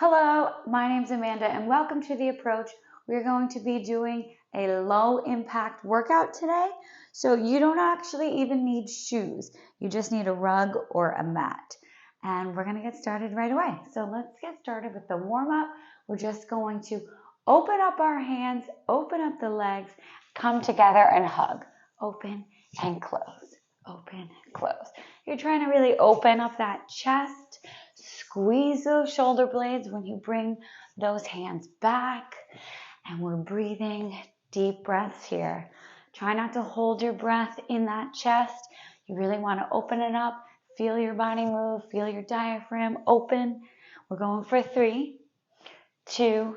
Hello, my name's Amanda and welcome to The Approach. We're going to be doing a low impact workout today. So you don't actually even need shoes. You just need a rug or a mat. And we're going to get started right away. So let's get started with the warm up. We're just going to open up our hands, open up the legs, come together and hug. Open and close. Open, close. You're trying to really open up that chest. Squeeze those shoulder blades when you bring those hands back. And we're breathing deep breaths here. Try not to hold your breath in that chest. You really want to open it up. Feel your body move. Feel your diaphragm open. We're going for 3, 2,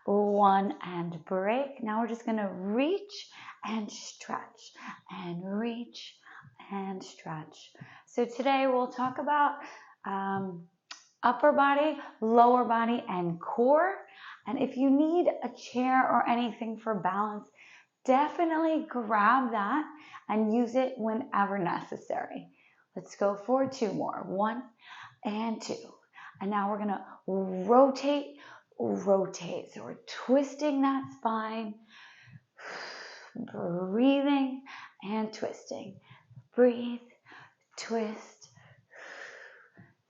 1, and break. Now we're just going to reach and stretch and reach and stretch. So today we'll talk about upper body, lower body, and core. And if you need a chair or anything for balance, definitely grab that and use it whenever necessary. Let's go for 2 more. 1 and 2. And now we're going to rotate. So we're twisting that spine, breathing and twisting. Breathe, twist.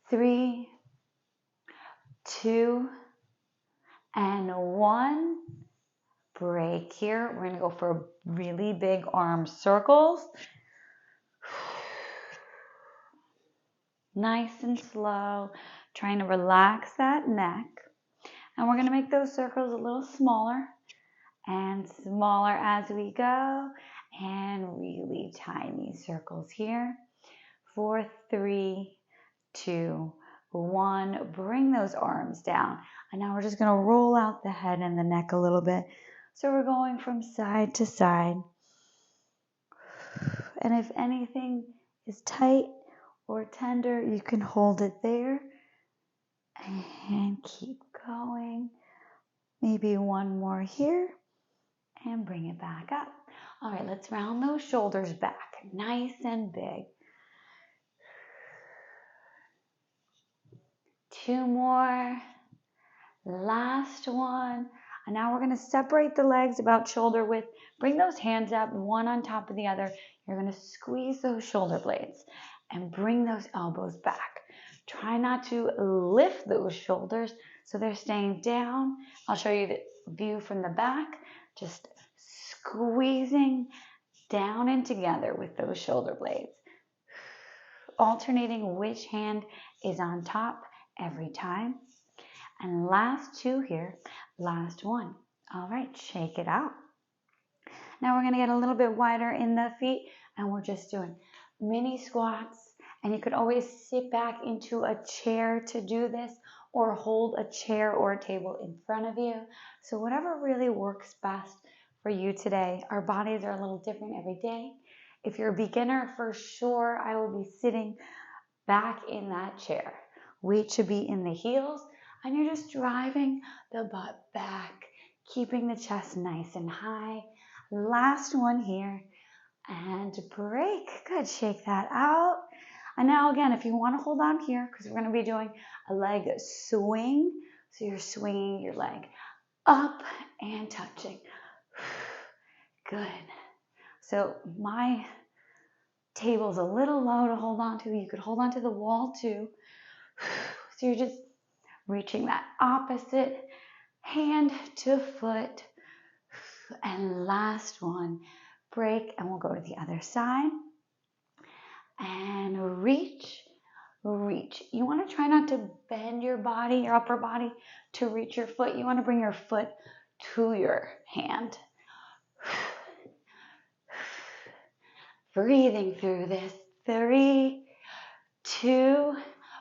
3, 2, and 1. Break here. We're going to go for really big arm circles. Nice and slow. Trying to relax that neck. And we're going to make those circles a little smaller and smaller as we go. And really tiny circles here. 4, 3, 2, 1. Bring those arms down. And now we're just going to roll out the head and the neck a little bit. So we're going from side to side. And if anything is tight or tender, you can hold it there and keep going. Maybe 1 more here and bring it back up. All right, let's round those shoulders back, nice and big. 2 more. Last one. And now we're going to separate the legs about shoulder width. Bring those hands up, one on top of the other. You're going to squeeze those shoulder blades and bring those elbows back. Try not to lift those shoulders so they're staying down. I'll show you the view from the back. Just squeezing down and together with those shoulder blades. Alternating which hand is on top every time. And last 2 here, last 1. All right, shake it out. Now we're going to get a little bit wider in the feet, and we're just doing mini squats. And you could always sit back into a chair to do this, or hold a chair or a table in front of you. So whatever really works best for you today. Our bodies are a little different every day. If you're a beginner, for sure, I will be sitting back in that chair. Weight should be in the heels. And you're just driving the butt back, keeping the chest nice and high. Last one here. And break. Good. Shake that out. And now again, if you want to hold on here, because we're going to be doing a leg swing. So you're swinging your leg up and touching. Good. So my table's a little low to hold on to. You could hold on to the wall too. So you're just reaching that opposite hand to foot. And last one, break, and we'll go to the other side. And reach, reach. You want to try not to bend your body, your upper body, to reach your foot. You want to bring your foot to your hand. Breathing through this. 3, 2,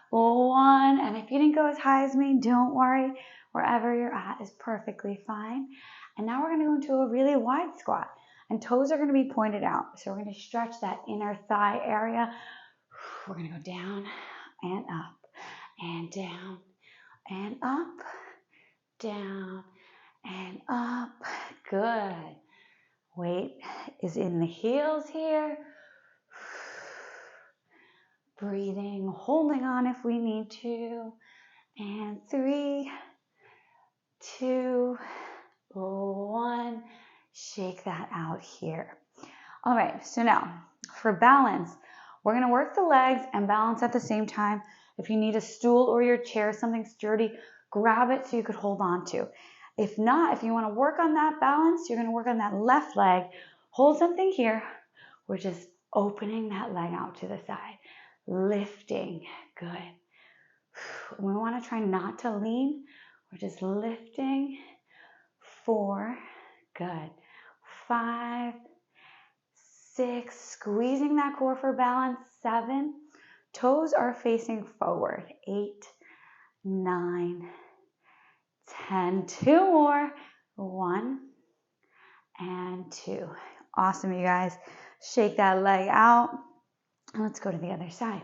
1. And if you didn't go as high as me, don't worry. Wherever you're at is perfectly fine. And now we're going to go into a really wide squat. And toes are going to be pointed out. So we're going to stretch that inner thigh area. We're going to go down and up and down and up, down and up. Good. Weight is in the heels here. Breathing, holding on if we need to. And 3, 2, 1. Shake that out here. All right, so now for balance, we're going to work the legs and balance at the same time. If you need a stool or your chair, something sturdy, grab it so you could hold on to. If not, if you want to work on that balance, you're going to work on that left leg. Hold something here. We're just opening that leg out to the side, lifting. Good. We want to try not to lean. We're just lifting. 4. Good. 5, 6. Squeezing that core for balance. 7. Toes are facing forward. 8, 9, 10. 2 more. 1 and 2. Awesome, you guys. Shake that leg out. Let's go to the other side.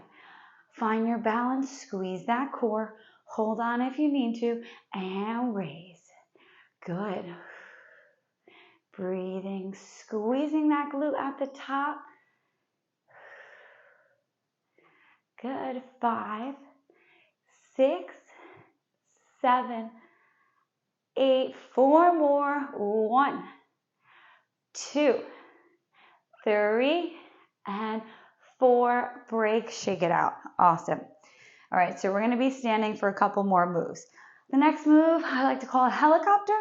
Find your balance. Squeeze that core. Hold on if you need to. And raise. Good. Breathing. Squeezing that glute at the top. Good. 5, 6, 7, 8. 4 more. 1, 2, 3, and 4. Break. Shake it out. Awesome. All right, so we're going to be standing for a couple more moves. The next move, I like to call a helicopter.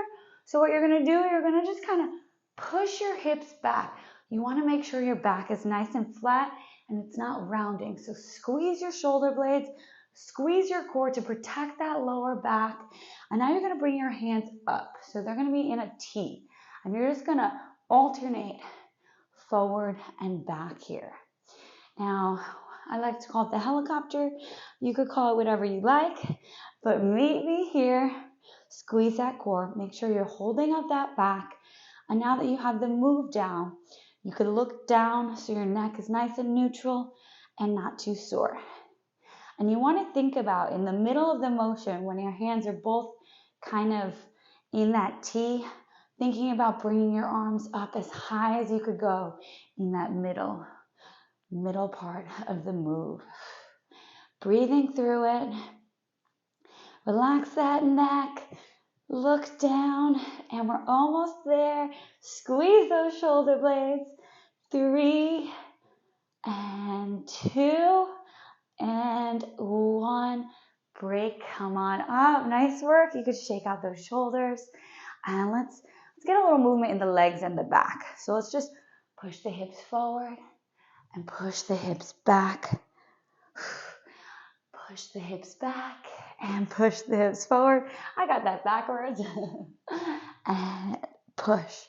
So what you're going to do, you're going to just kind of push your hips back. You want to make sure your back is nice and flat and it's not rounding. So squeeze your shoulder blades, squeeze your core to protect that lower back. And now you're going to bring your hands up. So they're going to be in a T. And you're just going to alternate forward and back here. Now, I like to call it the helicopter. You could call it whatever you like, but meet me here. Squeeze that core. Make sure you're holding up that back. And now that you have the move down, you could look down so your neck is nice and neutral and not too sore. And you want to think about in the middle of the motion, when your hands are both kind of in that T, thinking about bringing your arms up as high as you could go in that middle part of the move. Breathing through it. Relax that neck. Look down, and we're almost there. Squeeze those shoulder blades. 3 and 2 and 1. Break. Come on up. Nice work. You could shake out those shoulders. And let's get a little movement in the legs and the back. So let's just push the hips forward and push the hips back. Push the hips back and push the hips forward. I got that backwards. And push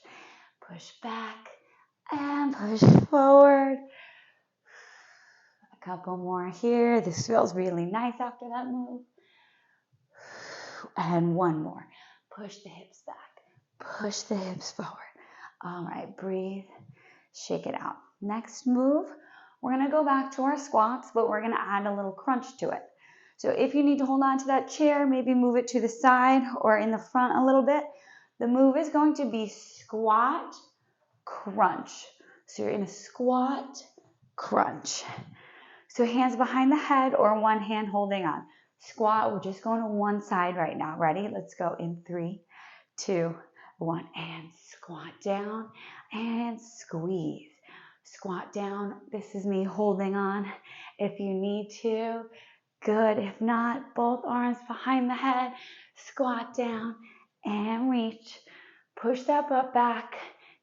back and push forward. A couple more here. This feels really nice after that move. And one more. Push the hips back. Push the hips forward. All right, breathe. Shake it out. Next move, we're going to go back to our squats, but we're going to add a little crunch to it. So if you need to hold on to that chair, maybe move it to the side or in the front a little bit. The move is going to be squat, crunch. So you're in a squat, crunch. So hands behind the head or one hand holding on. Squat, we're just going to one side right now. Ready? Let's go in 3, 2, 1. And squat down and squeeze. Squat down. This is me holding on if you need to. Good. If not, both arms behind the head. Squat down and reach. Push that butt back.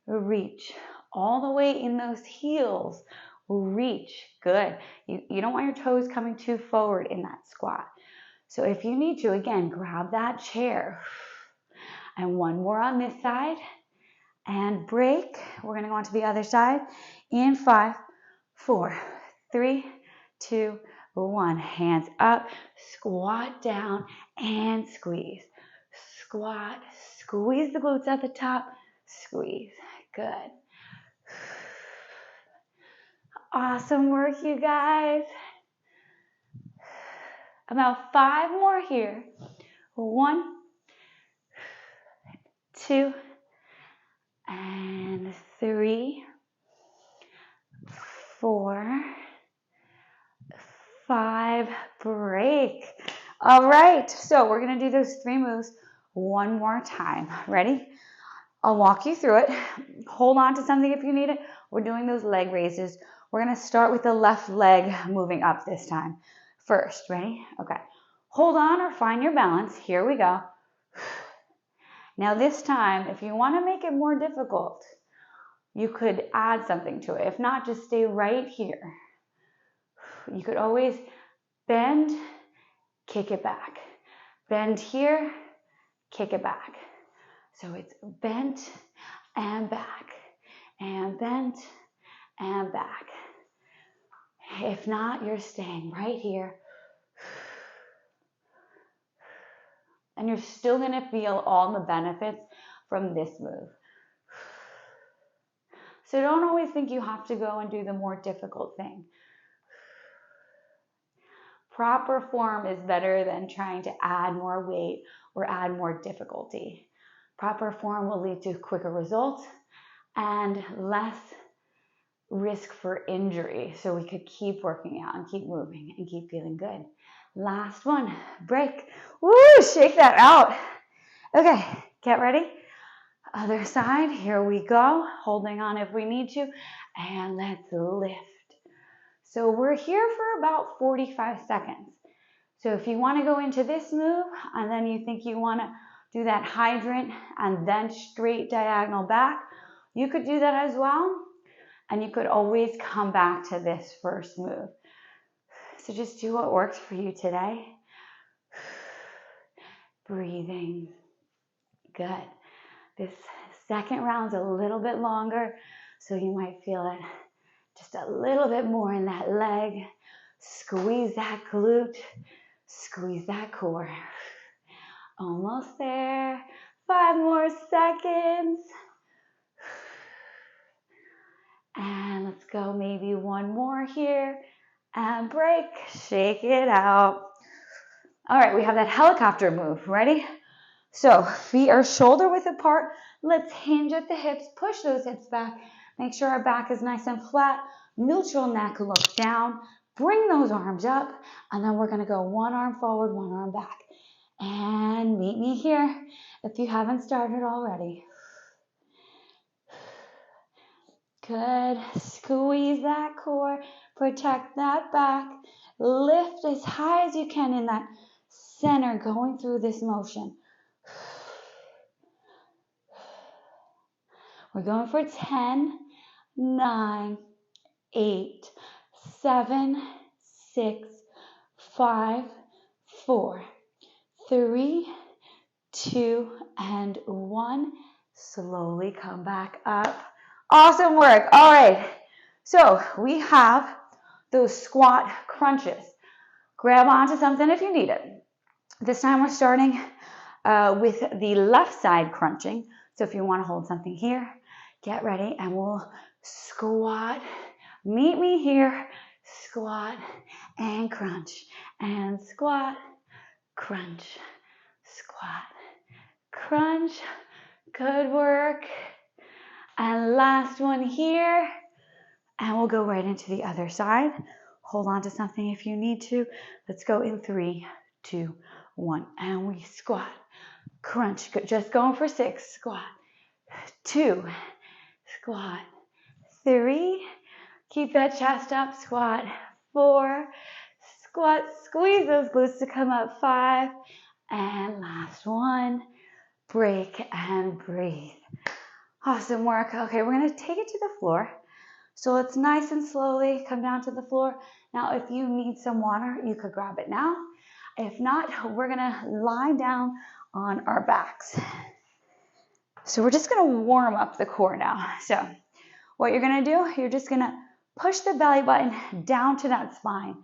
Reach. All the way in those heels. Reach. Good. You don't want your toes coming too forward in that squat. So if you need to, again, grab that chair. And one more on this side. And break. We're going to go on to the other side. In 5, 4, 3, 2, 1. Hands up. Squat down and squeeze. Squat. Squeeze the glutes at the top. Squeeze. Good. Awesome work, you guys. About 5 more here. 1, 2, and 3, 4, 5. Break. All right, so we're gonna do those 3 moves one more time. Ready? I'll walk you through it. Hold on to something if you need it. We're doing those leg raises. We're gonna start with the left leg moving up this time. First, ready? Okay. Hold on or find your balance. Here we go. Now this time, if you wanna make it more difficult, you could add something to it. If not, just stay right here. You could always bend, kick it back. Bend here, kick it back. So it's bent and back, and bent and back. If not, you're staying right here. And you're still gonna feel all the benefits from this move. So don't always think you have to go and do the more difficult thing. Proper form is better than trying to add more weight or add more difficulty. Proper form will lead to quicker results and less risk for injury. So we could keep working out and keep moving and keep feeling good. Last one, break. Woo, shake that out. Okay, get ready. Other side, here we go. Holding on if we need to. And let's lift. So we're here for about 45 seconds. So if you want to go into this move and then you think you want to do that hydrant and then straight diagonal back, you could do that as well. And you could always come back to this first move. So just do what works for you today. Breathing. Good. This second round's a little bit longer, so you might feel it just a little bit more in that leg. Squeeze that glute. Squeeze that core. Almost there. 5 more seconds. And let's go maybe one more here. And break. Shake it out. All right, we have that helicopter move. Ready? So feet are shoulder width apart. Let's hinge at the hips. Push those hips back. Make sure our back is nice and flat. Neutral neck, look down. Bring those arms up. And then we're going to go one arm forward, one arm back. And meet me here if you haven't started already. Good. Squeeze that core. Protect that back. Lift as high as you can in that center going through this motion. We're going for 10, 9, 8, 7, 6, 5, 4, 3, 2, and 1. Slowly come back up. Awesome work. All right. So we have those squat crunches. Grab onto something if you need it. This time we're starting with the left side crunching. So if you want to hold something here, get ready and we'll squat. Meet me here. Squat and crunch. And squat, crunch, squat, crunch. Good work. And last one here. And we'll go right into the other side. Hold on to something if you need to. Let's go in 3, 2, 1. And we squat. Crunch. Just going for 6. Squat. 2. Squat. 3. Keep that chest up. Squat. 4. Squat. Squeeze those glutes to come up. 5. And last one. Break and breathe. Awesome work. Okay, we're going to take it to the floor. So let's nice and slowly come down to the floor. Now, if you need some water, you could grab it now. If not, we're gonna lie down on our backs. So we're just gonna warm up the core now. So what you're gonna do, you're just gonna push the belly button down to that spine,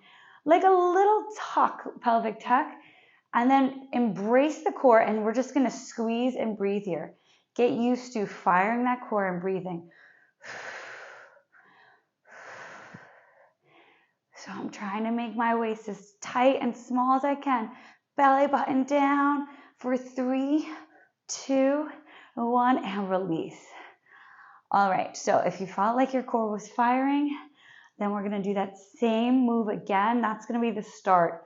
like a little tuck, pelvic tuck, and then embrace the core, and we're just gonna squeeze and breathe here. Get used to firing that core and breathing. So I'm trying to make my waist as tight and small as I can. Belly button down for 3, 2, 1, and release. All right, so if you felt like your core was firing, then we're gonna do that same move again. That's gonna be the start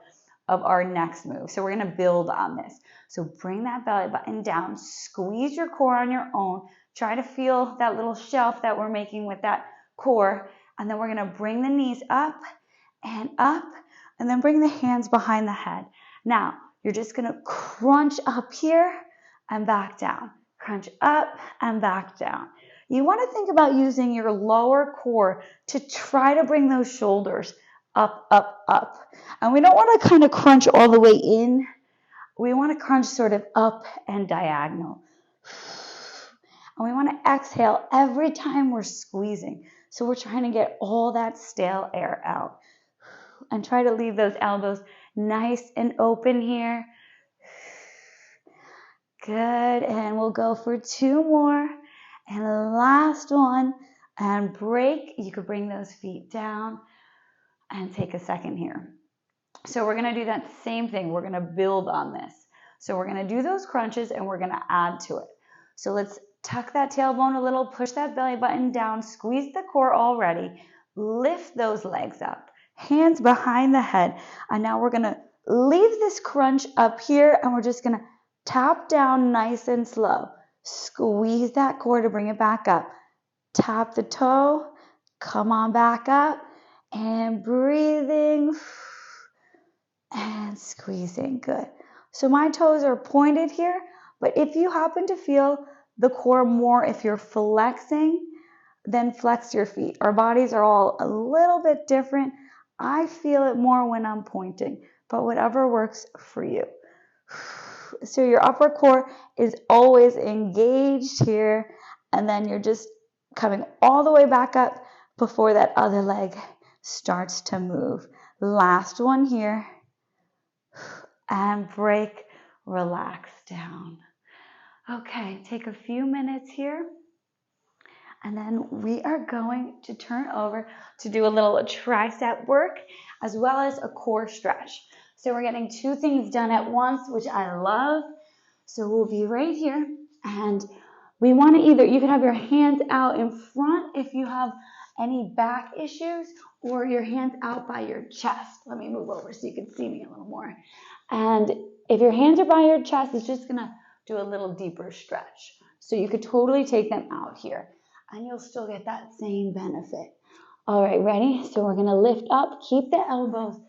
of our next move. So we're going to build on this. So bring that belly button down, squeeze your core on your own. Try to feel that little shelf that we're making with that core. And then we're going to bring the knees up, and then bring the hands behind the head. Now, you're just going to crunch up here and back down. Crunch up and back down. You want to think about using your lower core to try to bring those shoulders up, up, up. And we don't want to kind of crunch all the way in. We want to crunch sort of up and diagonal. And we want to exhale every time we're squeezing. So we're trying to get all that stale air out. And try to leave those elbows nice and open here. Good. And we'll go for 2 more. And the last one. And break. You could bring those feet down and take a second here. So we're going to do that same thing. We're going to build on this. So we're going to do those crunches and we're going to add to it. So let's tuck that tailbone a little, push that belly button down, squeeze the core already, lift those legs up, hands behind the head. And now we're going to leave this crunch up here and we're just going to tap down nice and slow. Squeeze that core to bring it back up. Tap the toe, come on back up, and breathing and squeezing. Good. So my toes are pointed here, but if you happen to feel the core more, if you're flexing, then flex your feet. Our bodies are all a little bit different. I feel it more when I'm pointing, but whatever works for you. So your upper core is always engaged here, and then you're just coming all the way back up before that other leg starts to move. Last one here. And break, relax down. Okay, take a few minutes here. And then we are going to turn over to do a little tricep work as well as a core stretch. So we're getting 2 things done at once, which I love. So we'll be right here. And we want to you can have your hands out in front if you have any back issues, or your hands out by your chest. Let me move over so you can see me a little more. And if your hands are by your chest, it's just going to do a little deeper stretch. So you could totally take them out here and you'll still get that same benefit. All right, ready? So we're going to lift up, keep the elbows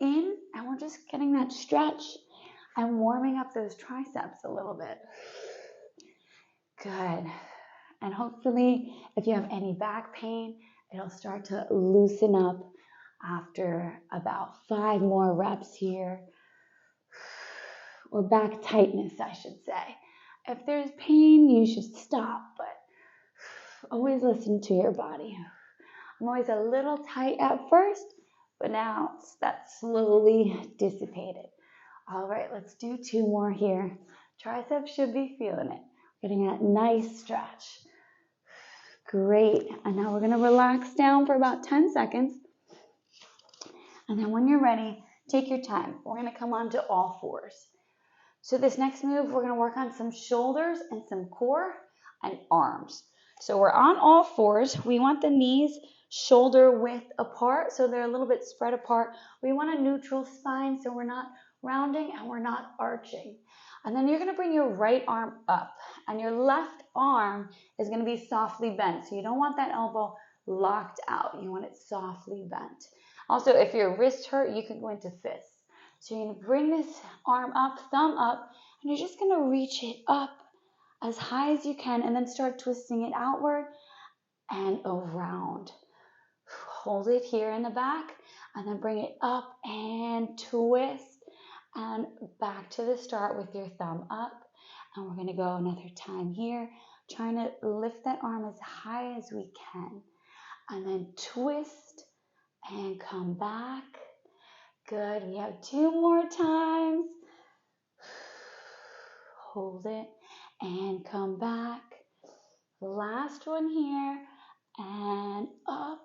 in, and we're just getting that stretch and warming up those triceps a little bit. Good. And hopefully, if you have any back pain, it'll start to loosen up after about 5 more reps here. Or back tightness, I should say. If there's pain, you should stop, but always listen to your body. I'm always a little tight at first, but now that's slowly dissipated. All right, let's do 2 more here. Triceps should be feeling it. Getting that nice stretch. Great. And now we're going to relax down for about 10 seconds. And then when you're ready, take your time. We're going to come onto all 4s. So this next move, we're going to work on some shoulders and some core and arms. So we're on all 4s. We want the knees shoulder width apart, so they're a little bit spread apart. We want a neutral spine, so we're not rounding and we're not arching. And then you're going to bring your right arm up, and your left arm is going to be softly bent. So you don't want that elbow locked out. You want it softly bent. Also, if your wrist hurt, you can go into fists. So you're going to bring this arm up, thumb up, and you're just going to reach it up as high as you can and then start twisting it outward and around. Hold it here in the back and then bring it up and twist and back to the start with your thumb up. And we're going to go another time here, trying to lift that arm as high as we can. And then twist and come back. Good. We have 2 more times. Hold it and come back. Last one here. And up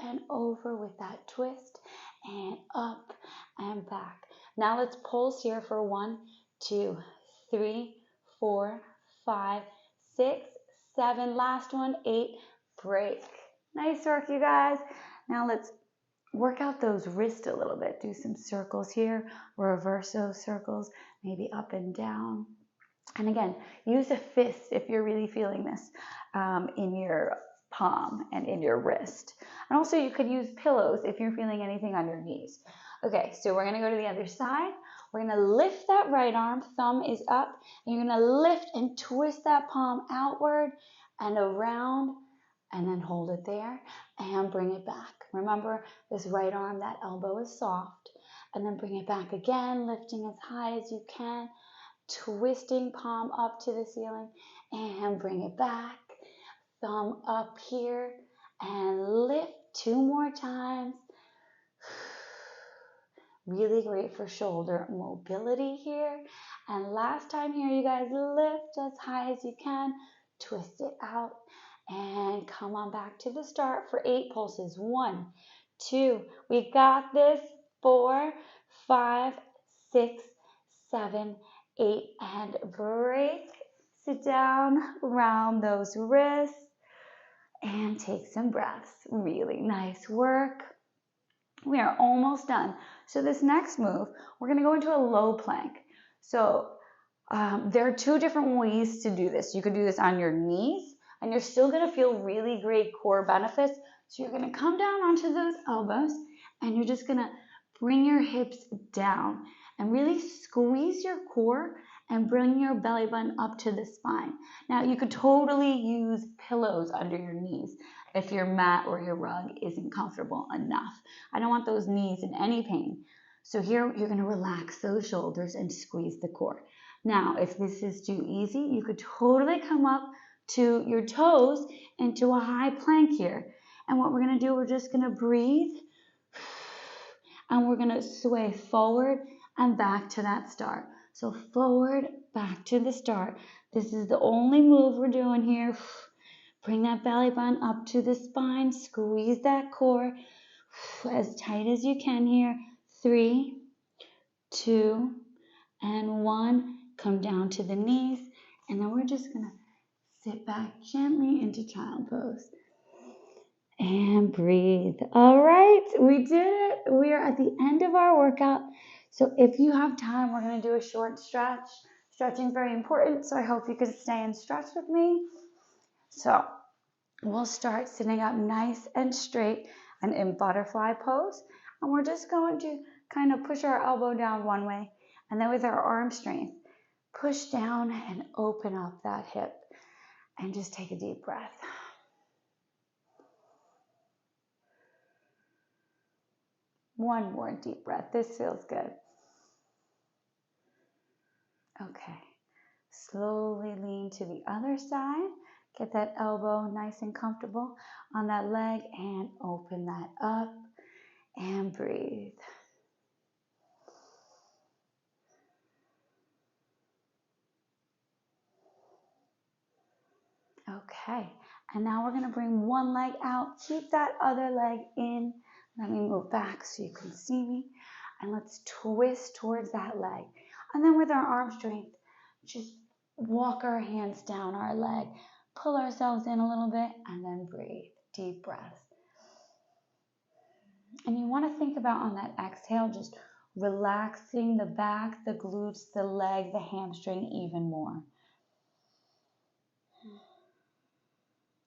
and over with that twist. And up and back. Now let's pulse here for 1, 2, 3, 4, 5, 6, 7. Last one, 8. Break. Nice work, you guys. Now let's work out those wrists a little bit. Do some circles here, reverse those circles, maybe up and down. And again, use a fist if you're really feeling this in your palm and in your wrist. And also you could use pillows if you're feeling anything on your knees. Okay, so we're gonna go to the other side. We're gonna lift that right arm, thumb is up, and you're gonna lift and twist that palm outward and around, and then hold it there and bring it back. Remember, this right arm, that elbow is soft, and then bring it back again, lifting as high as you can, twisting palm up to the ceiling, and bring it back. Thumb up here, and lift 2 more times. Really great for shoulder mobility here. And last time here, you guys, lift as high as you can, twist it out, and come on back to the start for 8 pulses. 1, 2, we got this. 4, 5, 6, 7, 8, and break. Sit down, round those wrists, and take some breaths. Really nice work. We are almost done. So this next move, we're going to go into a low plank. So there are 2 different ways to do this. You could do this on your knees, and you're still going to feel really great core benefits. So you're going to come down onto those elbows, and you're just going to bring your hips down and really squeeze your core and bring your belly button up to the spine. Now you could totally use pillows under your knees if your mat or your rug isn't comfortable enough. I don't want those knees in any pain. So here you're going to relax those shoulders and squeeze the core. Now, if this is too easy, you could totally come up to your toes into a high plank here. And what we're going to do, we're just going to breathe, and we're going to sway forward and back to that start. So forward, back to the start. This is the only move we're doing here. Bring that belly button up to the spine. Squeeze that core as tight as you can here. 3, 2, and 1. Come down to the knees. And then we're just going to sit back gently into child pose. And breathe. All right, we did it. We are at the end of our workout. So if you have time, we're going to do a short stretch. Stretching is very important, so I hope you can stay and stretch with me. So we'll start sitting up nice and straight and in butterfly pose. And we're just going to kind of push our elbow down one way. And then with our arm strength, push down and open up that hip. And just take a deep breath. One more deep breath. This feels good. Okay. Slowly lean to the other side. Get that elbow nice and comfortable on that leg and open that up and breathe. Okay. And now we're going to bring one leg out. Keep that other leg in. Let me move back so you can see me. And let's twist towards that leg. And then with our arm strength, just walk our hands down our leg. Pull ourselves in a little bit and then breathe. Deep breath. And you want to think about on that exhale, just relaxing the back, the glutes, the leg, the hamstring even more.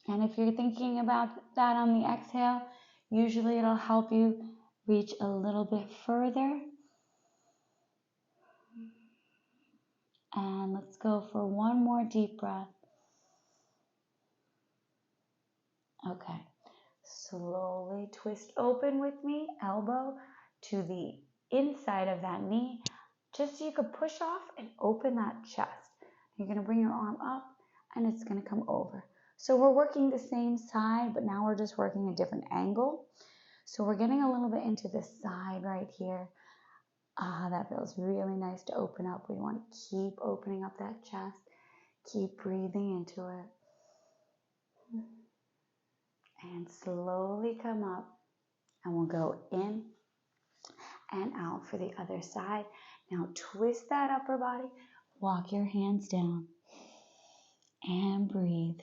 And if you're thinking about that on the exhale, usually it'll help you reach a little bit further. And let's go for one more deep breath. Okay. Slowly twist open with me, elbow to the inside of that knee, just so you can push off and open that chest. You're going to bring your arm up and it's going to come over. So we're working the same side, but now we're just working a different angle. So we're getting a little bit into this side right here. That feels really nice to open up. We want to keep opening up that chest. Keep breathing into it. And slowly come up. And we'll go in and out for the other side. Now twist that upper body. Walk your hands down. And breathe.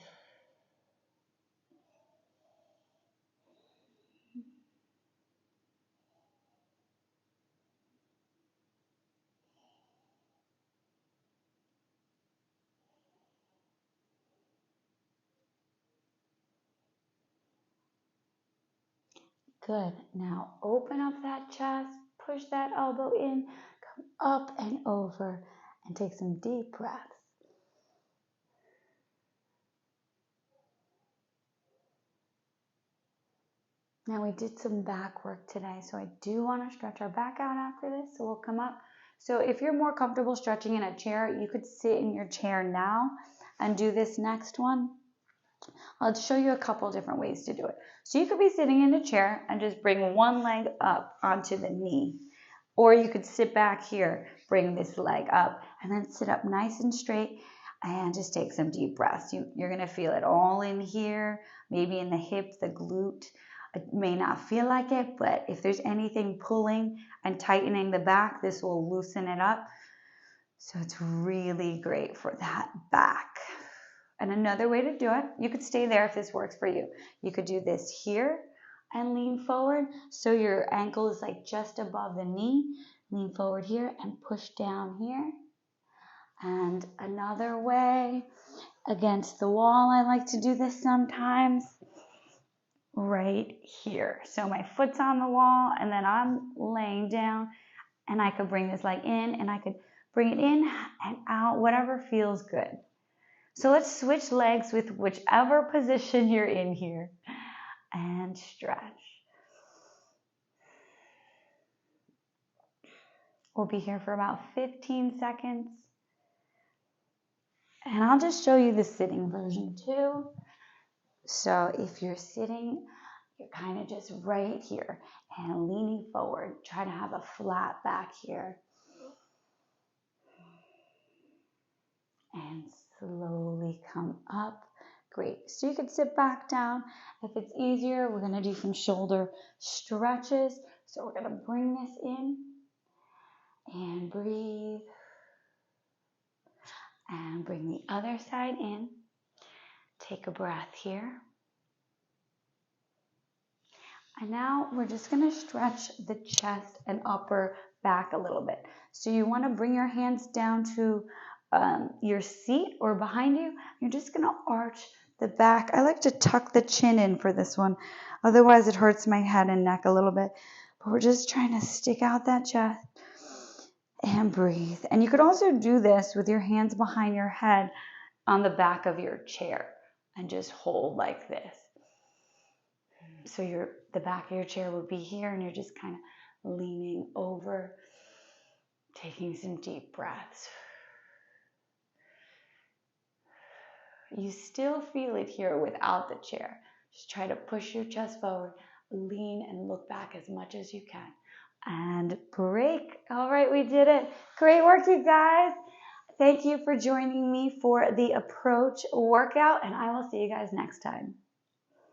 Good. Now open up that chest, push that elbow in, come up and over, and take some deep breaths. Now we did some back work today, so I do want to stretch our back out after this, so we'll come up. So if you're more comfortable stretching in a chair, you could sit in your chair now and do this next one. I'll show you a couple different ways to do it. So you could be sitting in a chair and just bring one leg up onto the knee. Or you could sit back here, bring this leg up, and then sit up nice and straight and just take some deep breaths. You're going to feel it all in here, maybe in the hip, the glute. It may not feel like it, but if there's anything pulling and tightening the back, this will loosen it up. So it's really great for that back. And another way to do it, you could stay there if this works for you. You could do this here and lean forward. So your ankle is like just above the knee. Lean forward here and push down here. And another way, against the wall, I like to do this sometimes. Right here. So my foot's on the wall and then I'm laying down and I could bring this leg in and I could bring it in and out, whatever feels good. So let's switch legs with whichever position you're in here and stretch. We'll be here for about 15 seconds. And I'll just show you the sitting version too. So if you're sitting, you're kind of just right here and leaning forward. Try to have a flat back here. And slowly come up. Great. So you could sit back down. If it's easier, we're going to do some shoulder stretches. So we're going to bring this in and breathe. And bring the other side in. Take a breath here. And now we're just going to stretch the chest and upper back a little bit. So you want to bring your hands down to your seat or behind you. You're just going to arch the back. I like to tuck the chin in for this one. Otherwise it hurts my head and neck a little bit. But we're just trying to stick out that chest and breathe. And you could also do this with your hands behind your head on the back of your chair and just hold like this. So the back of your chair would be here and you're just kind of leaning over, taking some deep breaths. You still feel it here without the chair. Just try to push your chest forward, lean and look back as much as you can. And break. All right, we did it. Great work, you guys. Thank you for joining me for the approach workout, and I will see you guys next time.